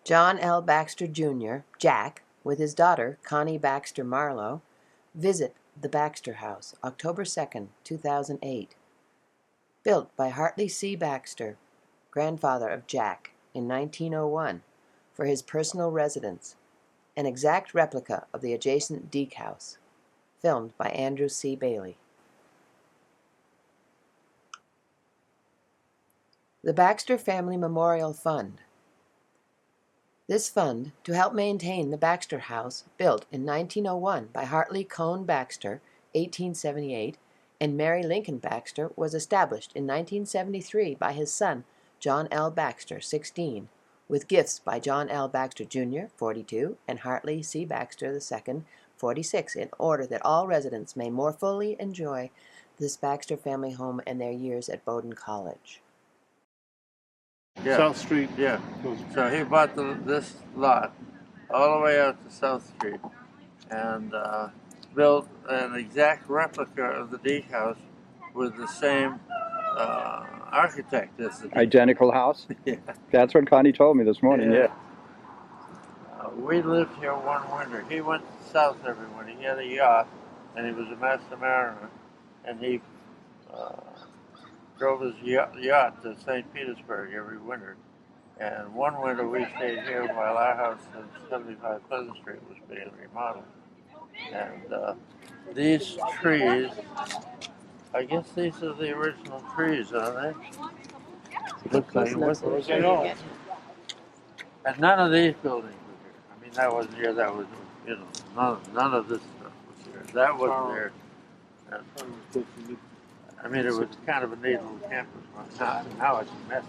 John L. Baxter Jr., Jack, with his daughter, Connie Baxter Marlowe, visit the Baxter House, October 2nd, 2008. Built by Hartley C. Baxter, grandfather of Jack, in 1901, for his personal residence, an exact replica of the adjacent Deke House, filmed by Andrew C. Bailey. The Baxter Family Memorial Fund. This fund, to help maintain the Baxter House, built in 1901 by Hartley Cone Baxter, 1878, and Mary Lincoln Baxter, was established in 1973 by his son, John L. Baxter, 16, with gifts by John L. Baxter Jr., 42, and Hartley C. Baxter II, 46, in order that all residents may more fully enjoy this Baxter family home and their years at Bowdoin College. Yeah. South Street. Yeah. So he bought this lot all the way out to South Street and built an exact replica of the Deke House with the same architect as the Deke. Identical house? Yeah. That's what Connie told me this morning, yeah. We lived here one winter. He went south every winter. He had a yacht, and he was a master mariner, and he drove his yacht to St. Petersburg every winter. And one winter we stayed here while our house on 75 Pleasant Street was being remodeled. And these trees, I guess these are the original trees, aren't they? Looks like it. And none of these buildings were here. I mean, that wasn't here. That was, none of this stuff was here. That wasn't there. And, I mean, it was kind of a neat little campus. Now it's messy.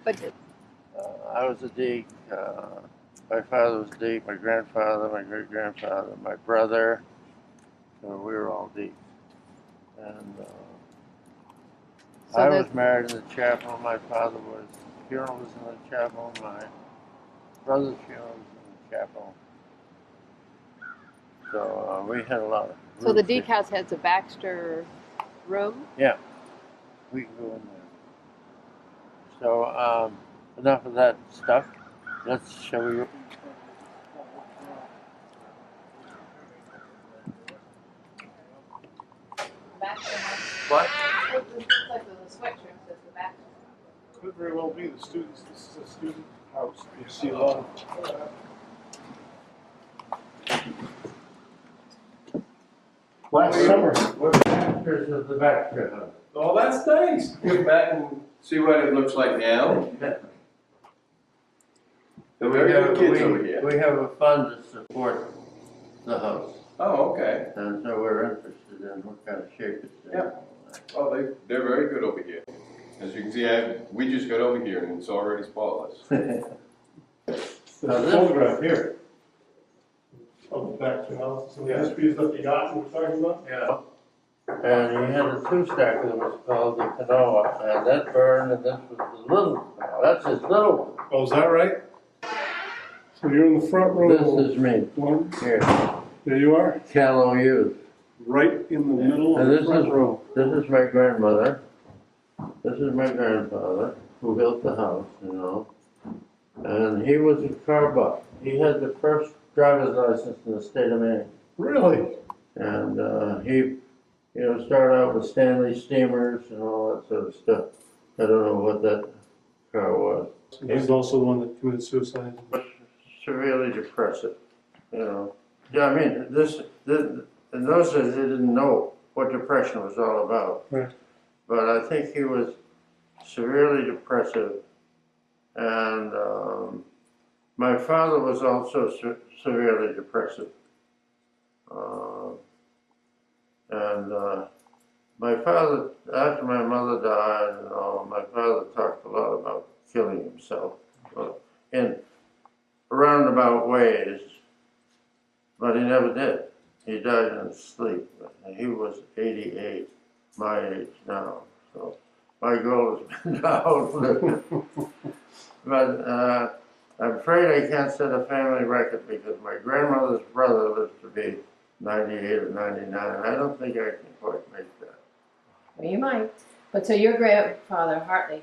But I was a Deke. My father was a Deke. My grandfather, my great-grandfather, my brother. So we were all Dekes. And I was married in the chapel. My father was. Funeral was in the chapel. My brother's funeral was in the chapel. So we had a lot of. So the Deke House has a Baxter room? Yeah, we can go in there. So enough of that stuff. Let's show you. Baxter House. What? It looks like the sweatshirt says the Baxter. Could very well be the students. This is a student house. You see a lot of. Last summer. We're Baxters of the Baxter House. Oh, that's nice. Come back and see what it looks like now. So we have kids over here. We have a fund to support the house. Oh, okay. And so we're interested in what kind of shape it's in. Yeah. Oh, they're very good over here. As you can see, we just got over here and it's already spotless. There's a photograph here of the Baxter House. So this piece of the yacht we're talking about? Yeah. And he had a two-stacker that was called the Canoa, and that burned, and this was the little Canoa. That's his little one. Oh, is that right? So you're in the front row. This is me. One. Here. There you are. Callow youth. Right in the middle of And the front row. This is my grandmother. This is my grandfather, who built the house, And he was a car buff. He had the first driver's license in the state of Maine. Really? And he, started out with Stanley steamers and all that sort of stuff. I don't know what that car was. He's also the one that committed suicide. But severely depressive, Yeah, I mean, in those days they didn't know what depression was all about. Right. But I think he was severely depressive, and my father was also severely depressive. My father, after my mother died, my father talked a lot about killing himself in roundabout ways, but he never did. He died in his sleep. He was 88, my age now, so my goal has been down. But I'm afraid I can't set a family record because my grandmother's brother lived to be 98 or 99. I don't think I can quite make that. Well, you might. But so your grandfather, Hartley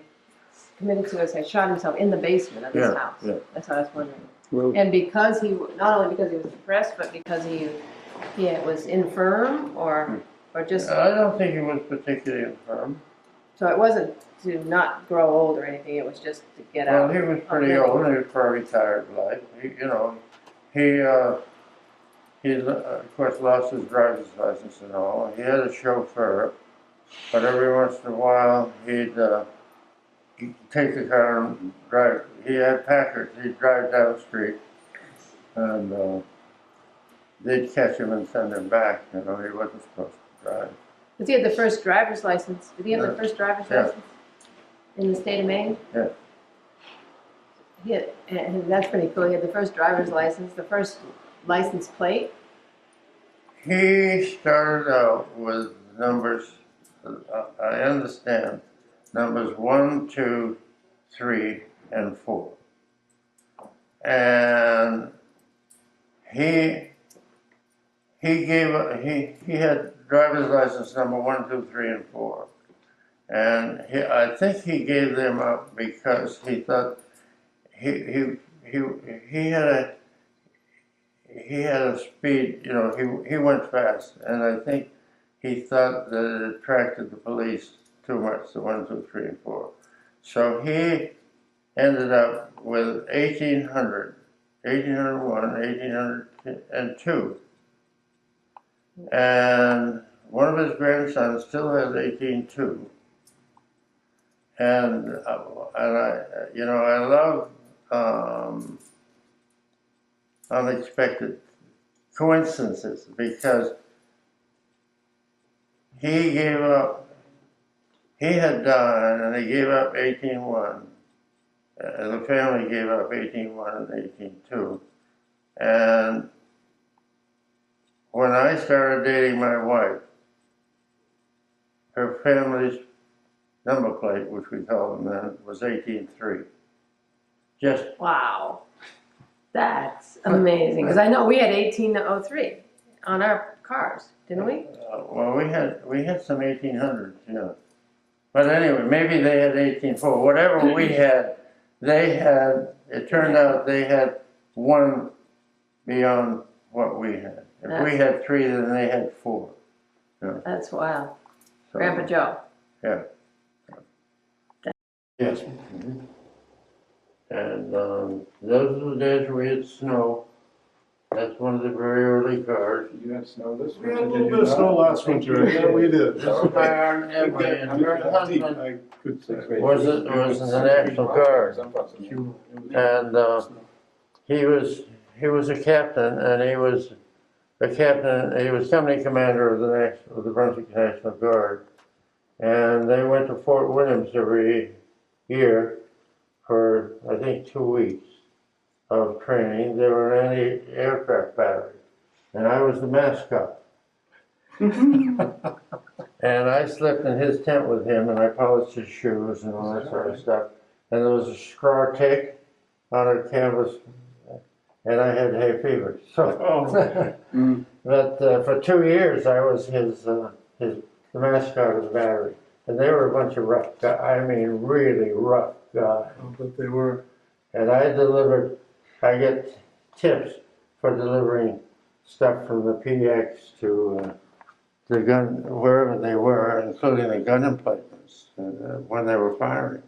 committed suicide, shot himself in the basement of his Yeah, house. yeah. That's what I was wondering. Well, And because he, not only because he was depressed, but because he was infirm, or just, I don't think he was particularly infirm. so it wasn't to not grow old or anything, it was just to get Well, out. he was pretty living. old, and he was for a retired life. He of course lost his driver's license and all. He had a chauffeur, but every once in a while he'd take the car and drive. He had Packers. He'd drive down the street, and they'd catch him and send him back. He wasn't supposed to drive. Because he had the first driver's license. Did he have the Yeah. first driver's Yeah. license in the state of Maine? Yeah. And that's pretty cool. He had the first driver's license, the first license plate. He started out with numbers, I understand, numbers 1, 2, 3, and 4. And he had driver's license number 1, 2, 3, and 4. And I think he gave them up because he thought he had a speed, he went fast, and I think he thought that it attracted the police too much, the 1, 2, 3, and 4. So he ended up with 1800, 1801, 1802. And one of his grandsons still has 18.2. And I love unexpected coincidences, because he had died, and he gave up 18.1. The family gave up 18.1 and 18.2. And when I started dating my wife, her family's number plate, which we called them then, was 18.3. Just Wow. That's amazing. Because I know we had 1803 on our cars, didn't we? well, we had some 1800s, yeah. But anyway, maybe they had 18.4. Whatever we had, they had. It turned out they had one beyond what we had. If we had 3, then they had 4. Yeah. That's wild. So, Grandpa Joe. Yeah. Yes. And those are the days we had snow. That's one of the very early cars. You had snow this We had winter, a did little you bit of not? snow last winter, yeah, we did. This is by our Emily, and her husband I could say. was in the National Guard, and he was a captain, and he was company commander of the Brunswick National Guard, and they went to Fort Williams every year for I think 2 weeks of training. They were an anti-aircraft battery, and I was the mascot. And I slept in his tent with him, and I polished his shoes and all that sort of stuff. And there was a scraw tick on a canvas, and I had hay fever. So, but for 2 years, I was the mascot of the battery, and they were a bunch of rough guys. I mean, really rough guys. But they were. And I get tips for delivering stuff from the PX to the gun, wherever they were, including the gun emplacements when they were firing.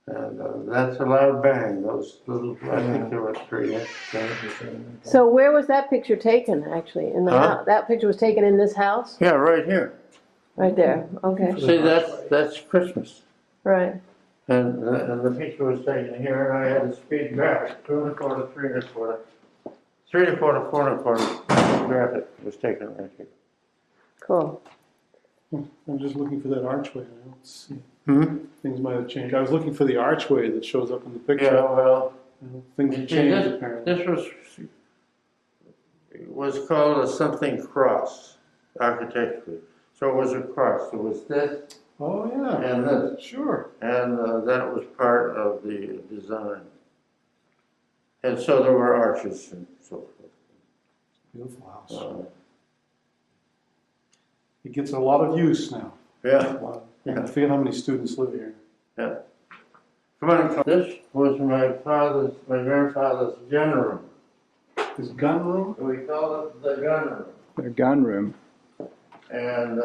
And that's a loud bang. Those little, I think there were 3 guns. So where was that picture taken, actually? In the Huh? house? That picture was taken in this house? Yeah, right here. Right there. Okay. See, that's Christmas. Right. And the picture was taken here, and I had to speed back 2 1/4, 3 1/4, 3 1/4, 4 1/4. Graphic was taken right here. Cool. I'm just looking for that archway. I don't see. Hmm? Things might have changed. I was looking for the archway that shows up in the picture. Yeah, well, Things have changed apparently. this was called a something cross architecturally. So it was a cross. It was this Oh, yeah. and this, Sure. and that was part of the design. And so there were arches and so forth. Beautiful house. Uh, It gets a lot of use now. yeah, A lot. Yeah. I forget how many students live here. yeah. Come on, this was my grandfather's gun room. His gun room? We call it the gun room. A gun room. And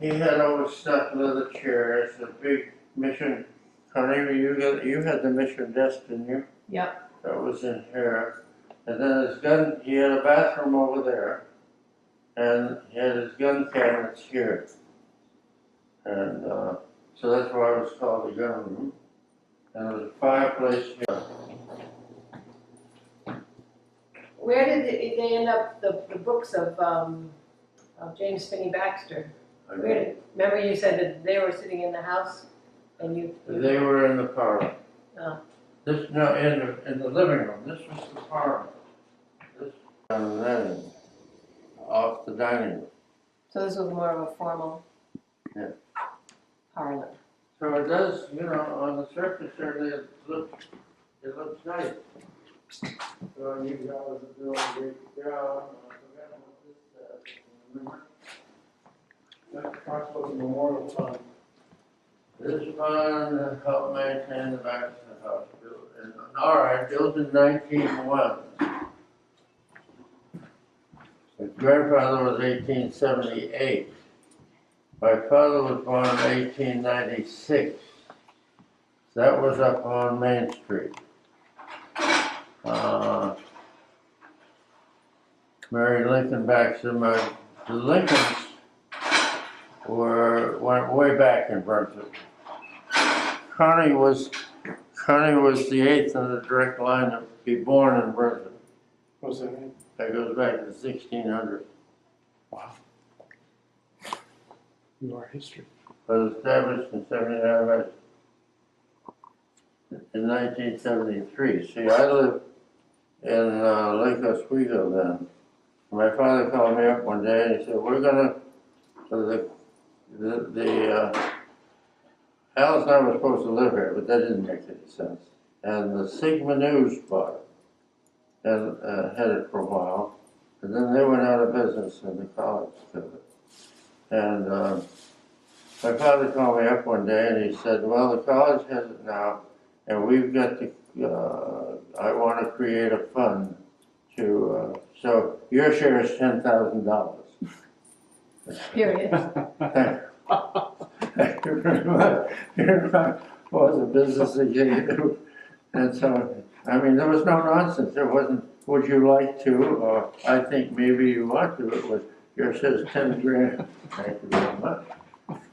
he had old stuffed leather chairs, a big mission. Connie, you had the mission desk, didn't you? Yep. That was in here. And then his gun, he had a bathroom over there. And he had his gun cabinets here. And so that's why it was called the gun room. And there was a fireplace here. Where did they end up, the books of James Finney Baxter? Remember you said that they were sitting in the house and you They were in the parlor. Oh. This, no, in the living room. This was the parlor. This, and then off the dining room. So this was more of a formal parlor. So it does, on the surface certainly it looks nice. So you guys are doing a great job. I forgot what this says. Remember? That talks about the memorial fund. This fund helped maintain the Baxter House. All right, built in 1901. My grandfather was 1878. My father was born in 1896. That was up on Main Street. Mary Lincoln Baxter. The Lincolns went way back in Brunswick. Connie was the eighth in the direct line to be born in Brunswick. What's that mean? That goes back to 1600. Wow. You are history. Was established in 1973. See, I lived in Lake Oswego then. My father called me up one day and he said, "We're gonna." So Alice and I were supposed to live here, but that didn't make any sense. And the Sigma News bought it and had it for a while. And then they went out of business and the college took it. And my father called me up one day and he said, "Well, the college has it now, and we've got to, I want to create a fund to, so your share is $10,000. Period. Was a business executive. And so, I mean, there was no nonsense. There wasn't, would you like to, or I think maybe you want to. It was, yours says 10 grand. Thank you very much.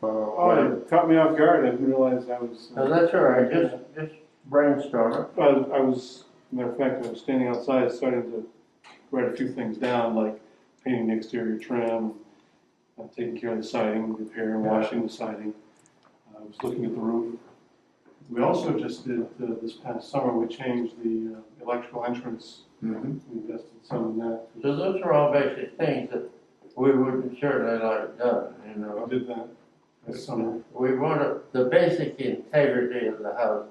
Oh, it caught me off guard. I didn't realize I was. No, that's all right. Just brainstorm it. I was, matter of fact, I was standing outside starting to write a few things down, like painting the exterior trim, taking care of the siding, repair and washing the siding. I was looking at the roof. We also just did, this past summer, we changed the electrical entrance. Mm-hmm. We invested some in that. So those are all basic things that we would certainly like done, you know. I did that this summer. We want to, the basic integrity of the house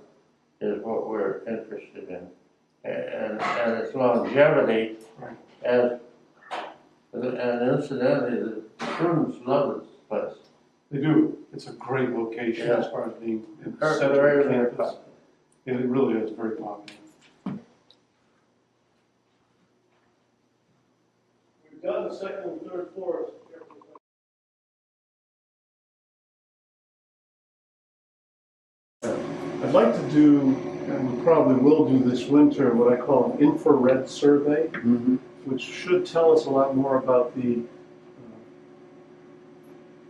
is what we're interested in. And its longevity, Right. and incidentally, the students love this place. They do. It's a great location as far as being in the center Very, of the very campus. popular. It really is very popular. We've done the second and third floors. I'd like to do, and we probably will do this winter, what I call an infrared survey, which should tell us a lot more about the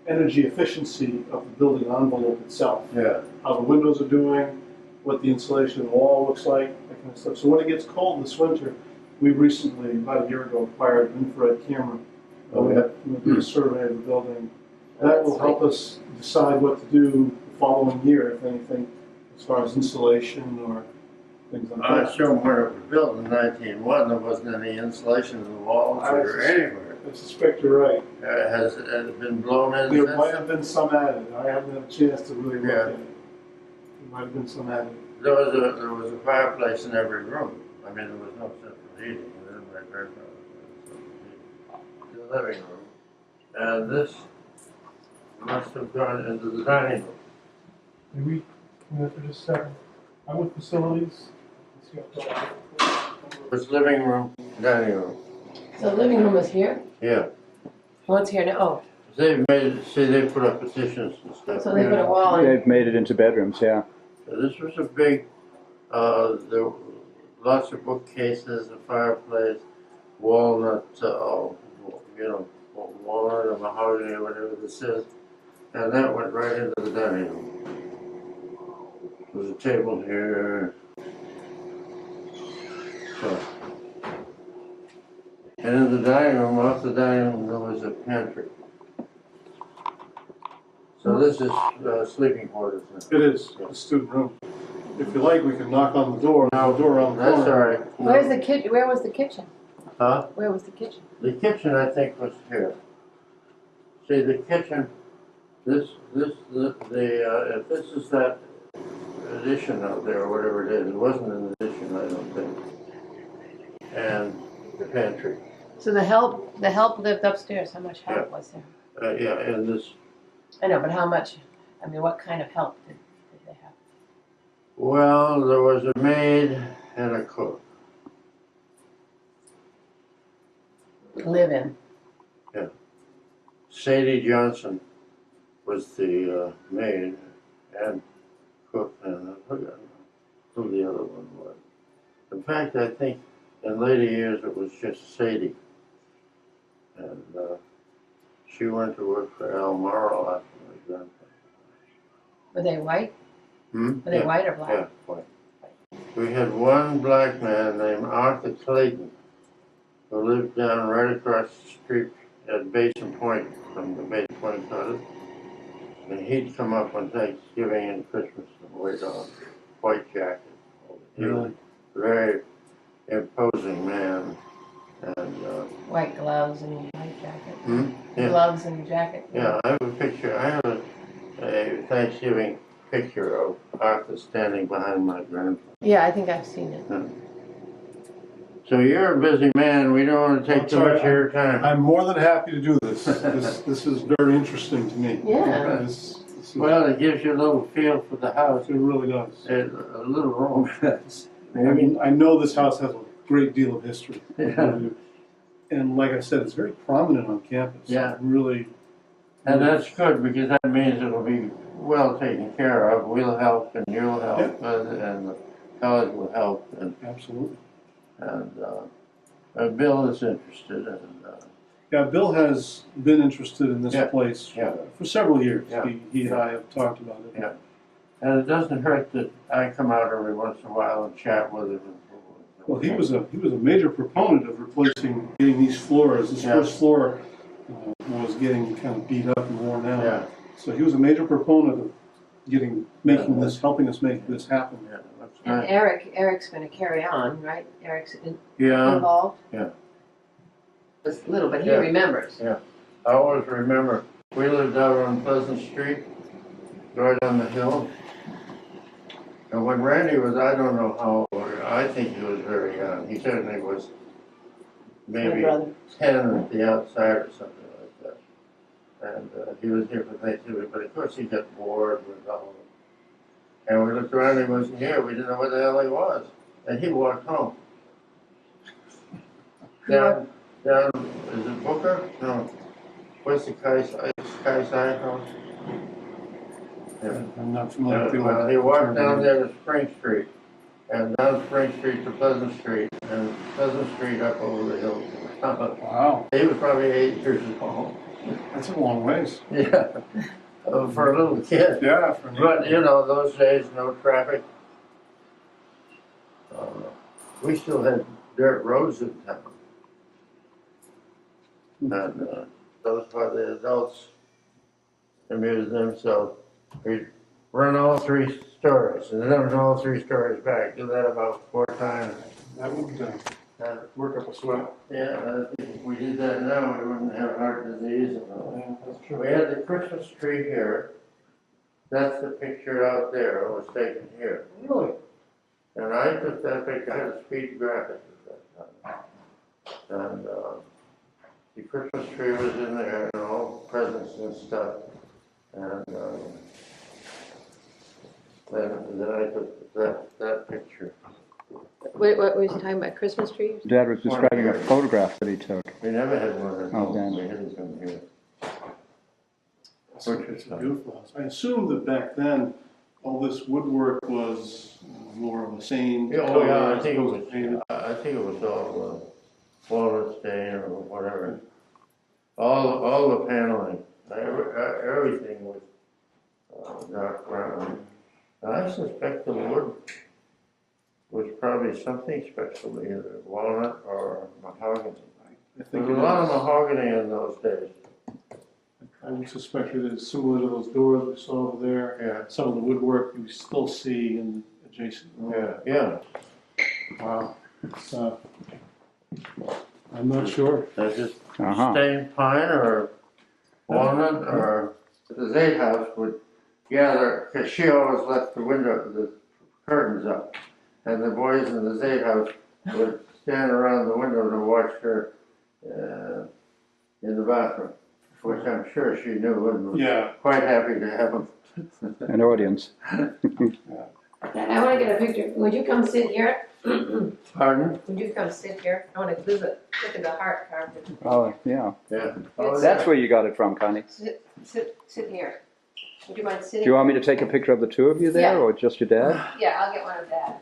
energy efficiency of the building envelope itself. Yeah. How the windows are doing, what the insulation of the wall looks like, that kind of stuff. So when it gets cold this winter, we recently, about a year ago, acquired an infrared camera. Oh, yeah. We'll do a survey of the building. That will help us decide what to do the following year, if anything, as far as insulation or things like I that. showed them where it was built in 1901. There wasn't any insulation in the walls or anywhere. I suspect you're right. Has it been blown in There since? might have been some added. I haven't had a chance to really look Yeah. at it. There might have been some added. There was a fireplace in every room. I mean, there was no central heating. And then my grandfather had central heating. The living room. And this must have gone into the dining room. Maybe come in for just a second. I'm with facilities. Let's see how far. It's living room, dining room. So the living room is here? Yeah. What's here now? Oh, They've made it, see, they put up petitions and stuff. so they put a wall in. They've made it into bedrooms, yeah. This was a big, there were lots of bookcases, a fireplace, walnut, walnut or mahogany or whatever this is. And that went right into the dining room. There's a table here. So. And in the dining room, off the dining room, there was a pantry. So this is sleeping quarters. It is, a student room. If you like, we can knock on the door. No, The door on the that's corner. all right. Where's the kitchen? Where was the kitchen? Huh? Where was the kitchen? The kitchen, I think, was here. See, the kitchen, if this is that addition out there, or whatever it is, it wasn't an addition, I don't think. And the pantry. So the help lived upstairs. How much help was there? Yeah, and this, I know, but how much? I mean, what kind of help did they have? well, there was a maid and a cook. Live in. Sadie Johnson was the maid and cook, and I forgot who the other one was. In fact, I think in later years it was just Sadie. And she went to work for Al Morrow after my grandfather. Were they white? Hmm? Were they white or black? Yeah, white. We had one black man named Arthur Clayton who lived down right across the street at Basin Point from the Basin Point Cottage. And he'd come up on Thanksgiving and Christmas and wait on white jacket. He was a very imposing man. And White gloves and white jacket. yeah. Gloves and jacket. Yeah, I have a picture. I have a Thanksgiving picture of Arthur standing behind my grandfather. Yeah, I think I've seen it. Yeah. So you're a busy man. We don't want to take too much of your time. I'm more than happy to do this. This is very interesting to me. Yeah. Well, it gives you a little feel for the house. It really does. A little romance. Maybe. I know this house has a great deal of history. Yeah. And like I said, it's very prominent on campus. Yeah. Really. And that's good because that means it'll be well taken care of. We'll help and you'll help and the college will help. And, Absolutely. and Bill is interested. And, Yeah, Bill has been interested in this Yeah. place Yeah. for several years. Yeah. He and I have talked about it. Yeah. And it doesn't hurt that I come out every once in a while and chat with him. Well, he was a major proponent of getting these floors. This first floor was getting kind of beat up and worn out. Yeah. So he was a major proponent of helping us make this happen. Yeah, that's And nice. Eric's going to carry on, right? Eric's Yeah. involved. Yeah. Just a little, but he Yeah. remembers. Yeah. I always remember we lived out on Pleasant Street, right on the hill. And when Randy was, I don't know how old, I think he was very young. He certainly was My maybe brother. 10 at the outside or something like that. And he was here for Thanksgiving, but of course he got bored with all of it. And we looked around, he wasn't here. We didn't know where the hell he was. And he walked home. Down, is it Booker? No. Where's the Sky House? Yeah. I'm not familiar with the Well, he walked down there to Spring Street, and down Spring Street to Pleasant Street, and Pleasant Street up over the hill. Wow, He was probably 8 years old. that's a long ways. Yeah, for a little kid. Yeah, But, you know, those days, no traffic. We still had dirt roads in town. And those were the adults amused themselves. We'd run all 3 stories, and then run all 3 stories back. Do that about 4 times. that would work up a sweat. Yeah, I think if we did that now, we wouldn't have heart disease and all. Yeah, that's true. We had the Christmas tree here. That's the picture out there. It was taken here. Really? And I took that picture. I had a speed graphic at that time. And the Christmas tree was in there and all presents and stuff. And then I took that picture. What was he talking about, Christmas trees? Dad was describing a photograph that he took. We never had one at Oh, home. then. We had some here. It's a beautiful house. I assume that back then, all this woodwork was more of the same Yeah, oh color yeah, as opposed to painted. I think it was all walnut stain or whatever. All the paneling, everything was dark brown. I suspect the wood was probably something special, either walnut or mahogany. I There think was it a lot of is. mahogany in those days. I would suspect it is similar to those doors we saw over there. Yeah, Some of the woodwork you still see in the adjacent room. yeah. Wow. It's, I'm not sure. That's just Uh-huh. stained pine or walnut or the Zate house would gather, because she always left the curtains up. And the boys in the Zate house would stand around the window to watch her in the bathroom, which I'm sure she knew and was Yeah. quite happy to have them. An audience. Dad, I want to get a picture. Would you come sit here? Pardon? Would you come sit here? I want to look at the heart carpet. Oh, yeah. Yeah. That's where you got it from, Connie. Sit here. Would you mind Do sitting? you want me to take a picture of the two of you there, Yeah. or just your dad? Yeah, I'll get one of Dad.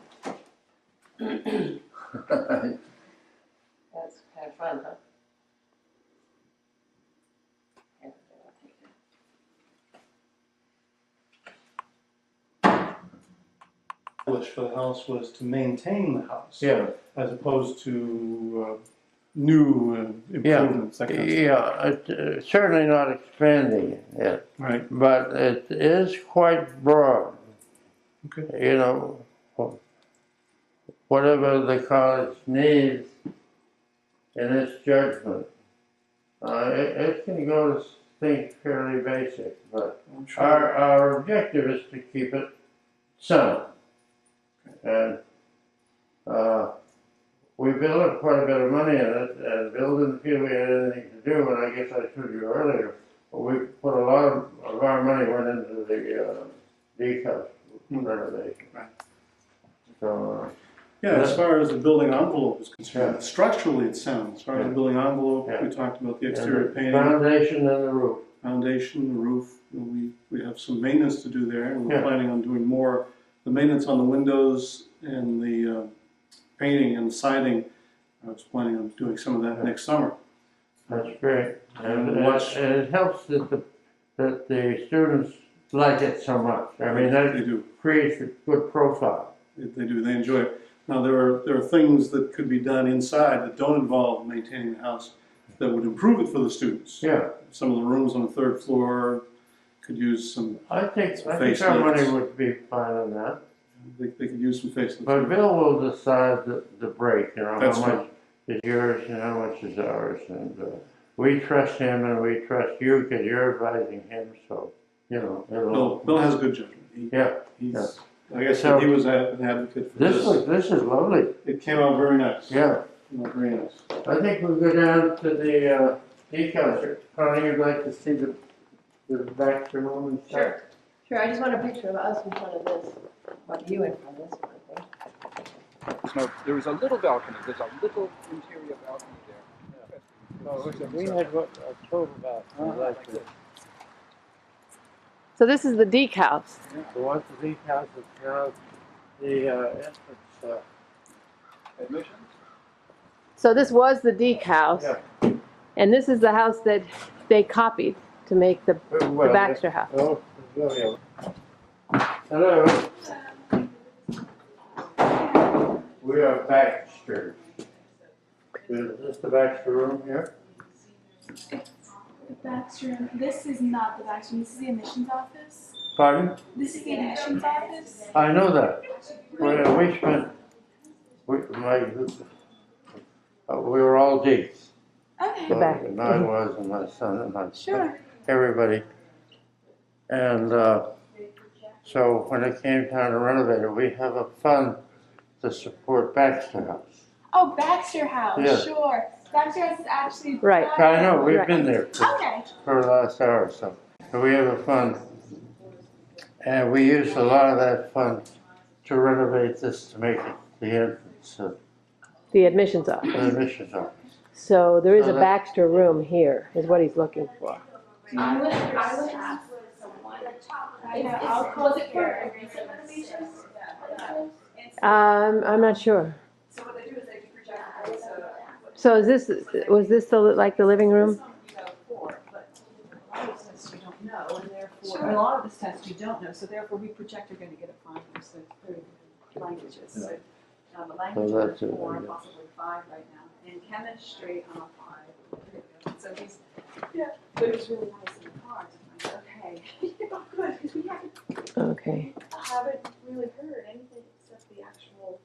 That's kind of fun, huh? Yeah, I'll take that. For the house was to maintain the house. Yeah. As opposed to new improvements, that kind of stuff. Yeah, certainly not expanding it, Right. but it is quite broad. Okay. You know, whatever the college needs in its judgment. It can go to things fairly basic, but I'm sure. our objective is to keep it sound. And we built quite a bit of money in it, and Bill didn't feel we had anything to do, and I guess I told you earlier, we put a lot of our money went into the decals renovation. Right. So, Yeah, as far as the building envelope is concerned, Yeah. structurally it's sound. As far as the building envelope, Yeah. we talked about the and exterior the painting, foundation and the roof. foundation, the roof. We have some maintenance to do there, and we're Yeah. planning on doing more. The maintenance on the windows and the painting and siding, I was planning on doing some of that next summer. That's great. And Much- it helps that the students like it so much. I mean, They that do. creates a good profile. They do. They enjoy it. Now, there are things that could be done inside that don't involve maintaining the house that would improve it for the students. Yeah, Some of the rooms on the third floor could use some, I think our Facelifts. money would be fine on that. they could use some facelifts. But Bill will decide the break, you know, That's how much is yours and how much is ours. And we trust him and we trust you because you're advising him, so, you know. Bill has good judgment. Yeah, He's, like I said, he was an advocate for this. this is lovely. It came out very nice. Yeah, Came out very nice. I think we'll go down to the decals. Connie, you'd like to see the Baxter room and stuff? Sure. Sure, I just want a picture of us in front of this. Of you in front of this one, I think. There is a little balcony. There's a little interior balcony there. We had a total about So this is the Deke house. So once the decals is now the entrance. Admission? So this was the Deke house, Yeah. and this is the house that they copied to make the Well, Baxter house. Oh, yeah. Hello. We are Baxter. Is this the Baxter room here? The Baxter room. This is not the Baxter room. This is the admissions office. Pardon? This is the admissions office. I know that. We spent, we were all D's. Okay. The back. And I was, and my son, and my Sure. everybody. And so when it came time to renovate it, we have a fund to support Baxter House. Oh, Baxter House. Yeah. Sure. Baxter House is actually. Right. I know, we've Right. been there Okay. for the last hour or so. So we have a fund, And we used a lot of that fund to renovate this to make it the entrance of The admissions office. the admissions office. So there is So a that- Baxter room here, is what he's looking for. I would ask someone. Yeah, I'll call it here. I'm not sure. So what they do is they do project, So was this like the living room? A lot of this test you don't know, so therefore we project you're gonna get a 5 or 6 languages. So, a language So that's or it, 4, yeah. possibly 5 right now. In chemistry, 5. So he's, but it was really nice in the car to find, okay, good, because we Okay. haven't really heard anything except the actual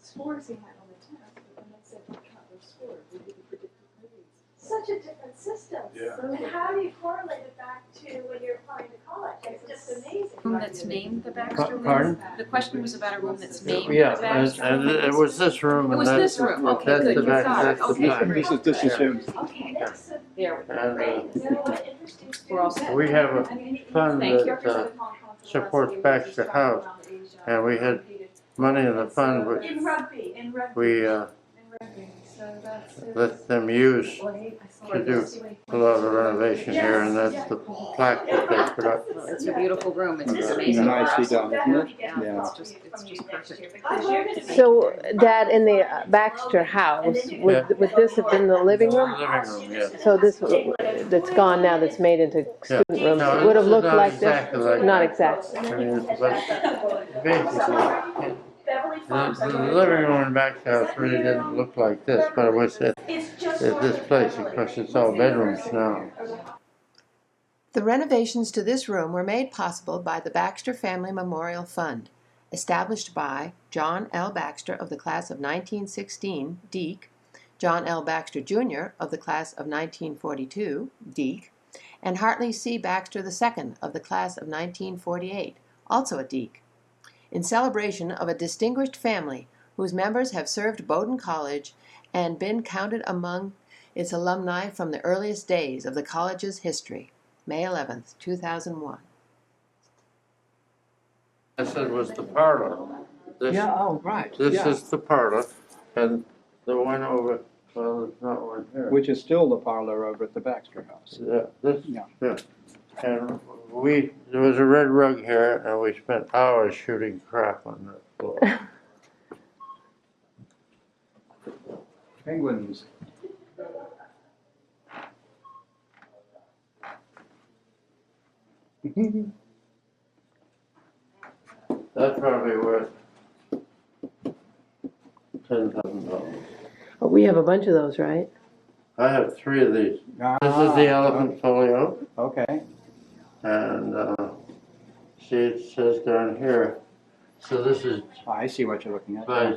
scores he had on the test, but then they said we cut those scores, we did the predicted grades. Such a different system. Yeah. And how do you correlate it back to when you're applying to college? It's just amazing. Room that's named the Baxter room? Pardon? The question was about a room that's named the Yeah, Baxter and room? it was this room. It and was that's- this room, okay, That's good, the you back, got it, that's the okay, back. great. This is him. Okay, Next, there we go. And you know what interesting We're all students. set. we have a fund Thank you. that supports Baxter House, and we had money in the fund which In rugby. we So that's it. let them use to do a lot of renovation here, and that's the plaque that they put up. Well, it's a beautiful room, it's It's amazing. nicely done, isn't it? Yeah, Yeah. it's just perfect. So Dad, in the Baxter house, would this have been the living room? Living room, yes. So this, that's gone now, that's made into student rooms, No, it would have this is looked not like this? exactly like Not that. exactly. I mean, but basically, Beverly the Farms. living room in Baxter House really didn't look like this, but it was at this place, of course, it's all bedrooms now. The renovations to this room were made possible by the Baxter Family Memorial Fund, established by John L. Baxter of the class of 1916, Deke, John L. Baxter Jr. of the class of 1942, Deke, and Hartley C. Baxter II of the class of 1948, also a Deke, in celebration of a distinguished family whose members have served Bowdoin College and been counted among its alumni from the earliest days of the college's history. May 11th, 2001. I said was the parlor. This, oh, right. this Yeah. is the parlor, and the one over, well, there's not one here. Which is still the parlor over at the Baxter House. Yeah, this, Yeah. yeah. And there was a red rug here, and we spent hours shooting crap on the floor. Penguins. That's probably worth $10,000. But we have a bunch of those, right? I have 3 of these. This is the elephant folio, Okay. and see, it says down here. So this is I see what you're looking at. by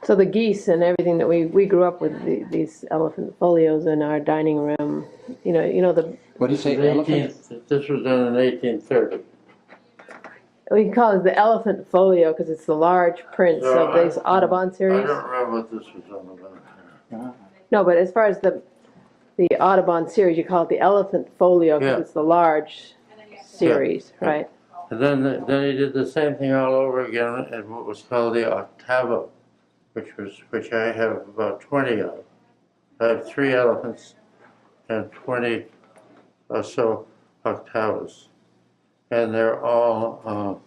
So the geese and everything that we grew up with, these elephant folios in our dining room, you know the, What do you say, elephant? This was done in 1830. we can call it the elephant folio because it's the large prints of these Audubon I series. don't remember what this was all about. No, but as far as the Audubon series, you call it the elephant folio because Yeah. it's the large series, Yeah. right? And then he did the same thing all over again in what was called the octavo, which I have about 20 of. I have 3 elephants and 20 or so octavos, and they're all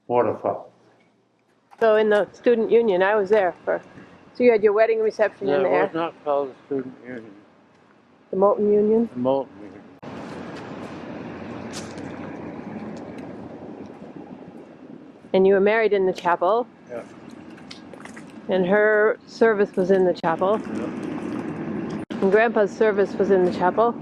waterfowl. So in the student union, I was there so you had your wedding reception in Yeah, it there, was not called the student union, the Moulton Union. the Moulton Union. And you were married in the chapel. Yeah. And her service was in the chapel. And Grandpa's service was in the chapel.